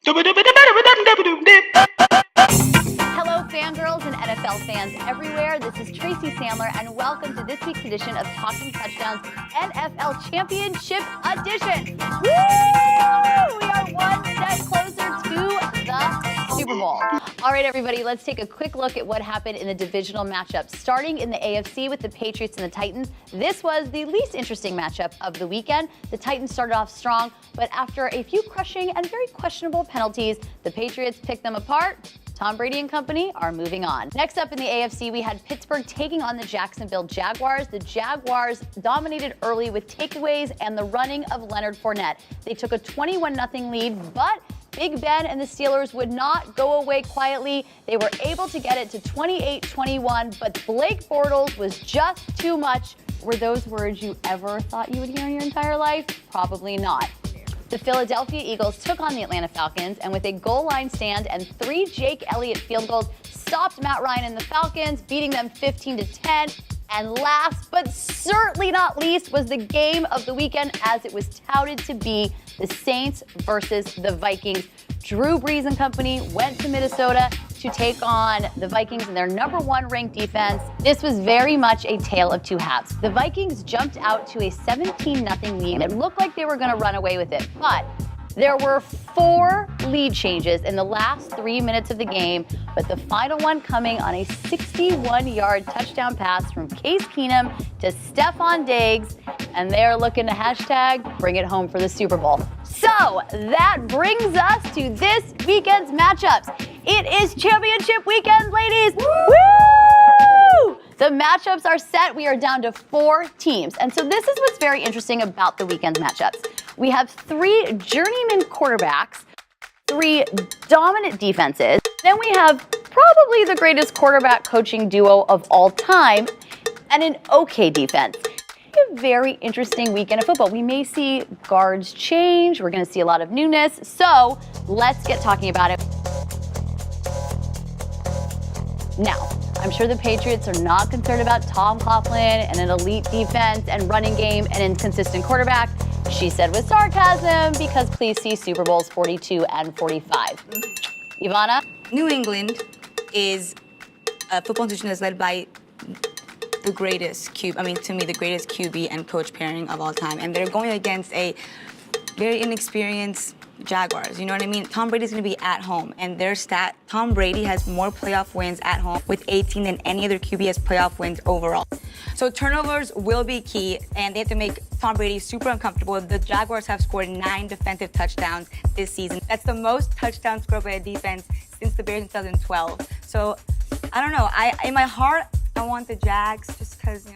Hello, fangirls and NFL fans everywhere. This is Tracy Sandler, and welcome to this week's edition of Talking Touchdowns NFL Championship Edition. Woo! We are one step closer to the Super Bowl. All right, everybody, let's take a quick look at what happened in the divisional matchups. Starting in the AFC with the Patriots and the Titans, this was the least interesting matchup of the weekend. The Titans started off strong, but after a few crushing and very questionable penalties, the Patriots picked them apart. Tom Brady and company are moving on. Next up in the AFC, we had Pittsburgh taking on the Jacksonville Jaguars. The Jaguars dominated early with takeaways and the running of Leonard Fournette. They took a 21-0 lead, but Big Ben and the Steelers would not go away quietly. They were able to get it to 28-21, but Blake Bortles was just too much. Were those words you ever thought you would hear in your entire life? Probably not. The Philadelphia Eagles took on the Atlanta Falcons, and with a goal line stand and 3 Jake Elliott field goals, stopped Matt Ryan and the Falcons, beating them 15-10. And last but certainly not least was the game of the weekend, as it was touted to be the Saints versus the Vikings. Drew Brees and company went to Minnesota to take on the Vikings in their #1 ranked defense. This was very much a tale of two halves. The Vikings jumped out to a 17-0 lead. It looked like they were going to run away with it, but there were 4 lead changes in the last 3 minutes of the game, but the final one coming on a 61-yard touchdown pass from Case Keenum to Stephon Diggs, and they're looking to hashtag bring it home for the Super Bowl. So that brings us to this weekend's matchups. It is championship weekend, ladies. Woo! The matchups are set. We are down to 4 teams. And so this is what's very interesting about the weekend's matchups. We have 3 journeyman quarterbacks, 3 dominant defenses. Then we have probably the greatest quarterback coaching duo of all time and an okay defense. A very interesting weekend of football. We may see guards change. We're going to see a lot of newness. So let's get talking about it. Now, I'm sure the Patriots are not concerned about Tom Coughlin and an elite defense and running game and inconsistent quarterback. She said with sarcasm, because please see Super Bowls 42 and 45. Ivana? New England is a football institution that's led by the greatest to me, the greatest QB and coach pairing of all time. And they're going against a very inexperienced Jaguars. You know what I mean? Tom Brady's going to be at home, and Tom Brady has more playoff wins at home with 18 than any other QB has playoff wins overall. So turnovers will be key, and they have to make Tom Brady super uncomfortable. The Jaguars have scored 9 defensive touchdowns this season. That's the most touchdowns scored by a defense since the Bears in 2012. So I don't know. In my heart, I want the Jags just because,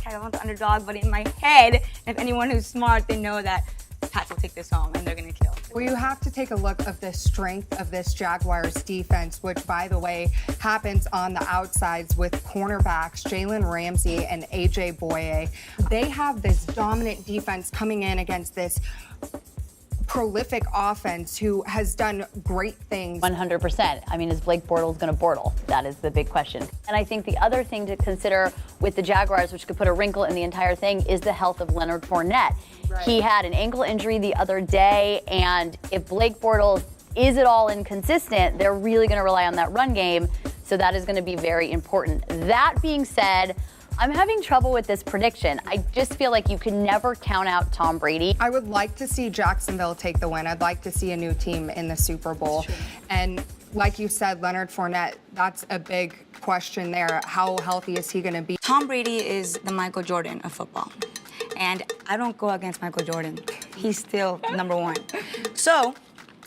I want the underdog. But in my head, if anyone who's smart, they know that Pats will take this home and they're going to kill. Well, you have to take a look of the strength of this Jaguars defense, which, by the way, happens on the outsides with cornerbacks Jalen Ramsey and A.J. Boye. They have this dominant defense coming in against this prolific offense who has done great things. 100%. I mean, is Blake Bortles going to Bortle? That is the big question. And I think the other thing to consider with the Jaguars, which could put a wrinkle in the entire thing, is the health of Leonard Fournette. Right. He had an ankle injury the other day, and if Blake Bortles is at all inconsistent, they're really going to rely on that run game. So that is going to be very important. That being said, I'm having trouble with this prediction. I just feel like you can never count out Tom Brady. I would like to see Jacksonville take the win. I'd like to see a new team in the Super Bowl. And like you said, Leonard Fournette, that's a big question there. How healthy is he going to be? Tom Brady is the Michael Jordan of football. And I don't go against Michael Jordan. He's still #1. So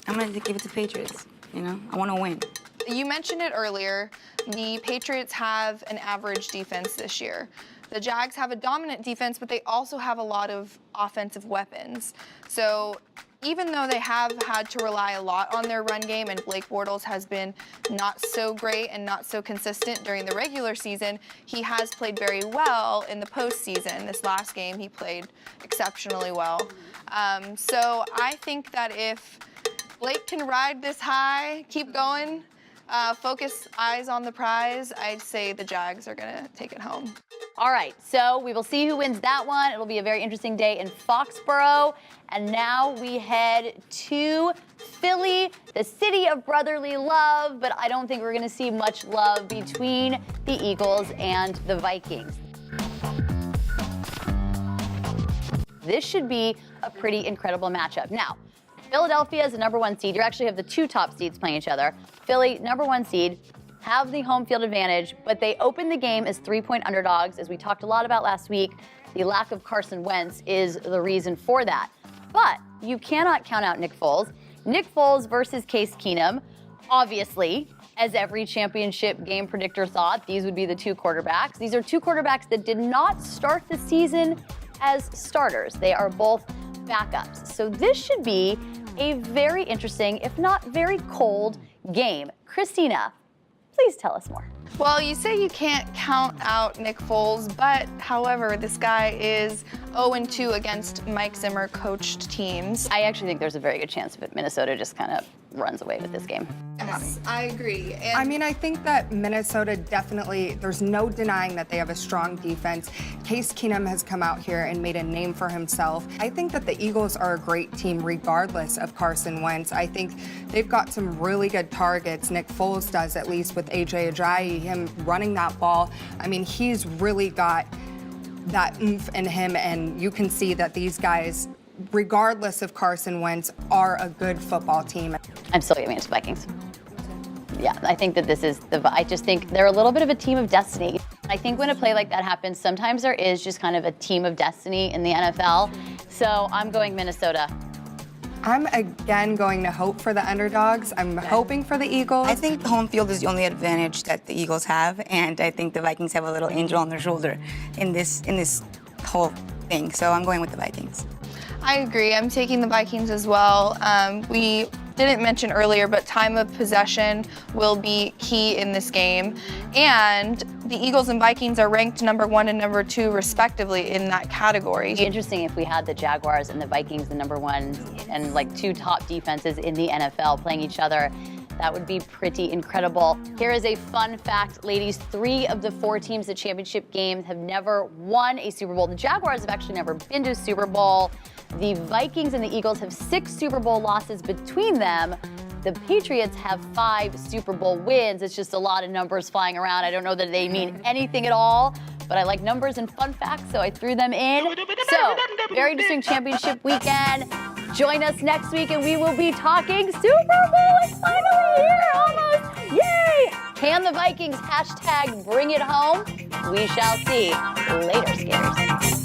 I'm going to give it to the Patriots. I want to win. You mentioned it earlier. The Patriots have an average defense this year. The Jags have a dominant defense, but they also have a lot of offensive weapons. So even though they have had to rely a lot on their run game, and Blake Bortles has been not so great and not so consistent during the regular season, he has played very well in the postseason. This last game, he played exceptionally well. So I think that if Blake can ride this high, keep going, focus eyes on the prize, I'd say the Jags are going to take it home. All right, so we will see who wins that one. It'll be a very interesting day in Foxborough. And now we head to Philly, the city of brotherly love, but I don't think we're going to see much love between the Eagles and the Vikings. This should be a pretty incredible matchup. Now, Philadelphia is the #1 seed. You actually have the two top seeds playing each other. Philly, #1 seed, have the home field advantage, but they open the game as 3-point underdogs. As we talked a lot about last week, the lack of Carson Wentz is the reason for that. But you cannot count out Nick Foles. Nick Foles versus Case Keenum, obviously, as every championship game predictor thought, these would be the two quarterbacks. These are two quarterbacks that did not start the season as starters. They are both backups. So this should be a very interesting, if not very cold, game. Christina, please tell us more. Well, you say you can't count out Nick Foles, but however, this guy is 0-2 against Mike Zimmer coached teams. I actually think there's a very good chance that Minnesota just kind of runs away with this game. Yes, I agree. And I mean, I think that Minnesota definitely, there's no denying that they have a strong defense. Case Keenum has come out here and made a name for himself. I think that the Eagles are a great team regardless of Carson Wentz. I think they've got some really good targets. Nick Foles does, at least with A.J. Ajayi, him running that ball. I mean, he's really got that oomph in him, and you can see that these guys, regardless of Carson Wentz, are a good football team. I'm still giving it to the Vikings. Yeah, I think that this is I just think they're a little bit of a team of destiny. I think when a play like that happens, sometimes there is just kind of a team of destiny in the NFL. So I'm going Minnesota. I'm again going to hope for the underdogs. I'm hoping for the Eagles. I think home field is the only advantage that the Eagles have, and I think the Vikings have a little angel on their shoulder in this whole thing. So I'm going with the Vikings. I agree. I'm taking the Vikings as well. We didn't mention earlier, but time of possession will be key in this game. And the Eagles and Vikings are ranked #1 and #2 respectively in that category. It'd be interesting if we had the Jaguars and the Vikings, the #1 and like two top defenses in the NFL playing each other. That would be pretty incredible. Here is a fun fact, ladies. 3 of the 4 teams at championship games have never won a Super Bowl. The Jaguars have actually never been to a Super Bowl. The Vikings and the Eagles have 6 Super Bowl losses between them. The Patriots have 5 Super Bowl wins. It's just a lot of numbers flying around. I don't know that they mean anything at all, but I like numbers and fun facts, so I threw them in. So, very interesting championship weekend. Join us next week and we will be talking Super Bowl. It's finally here, almost. Yay! Can the Vikings #bring it home? We shall see. Later, skaters.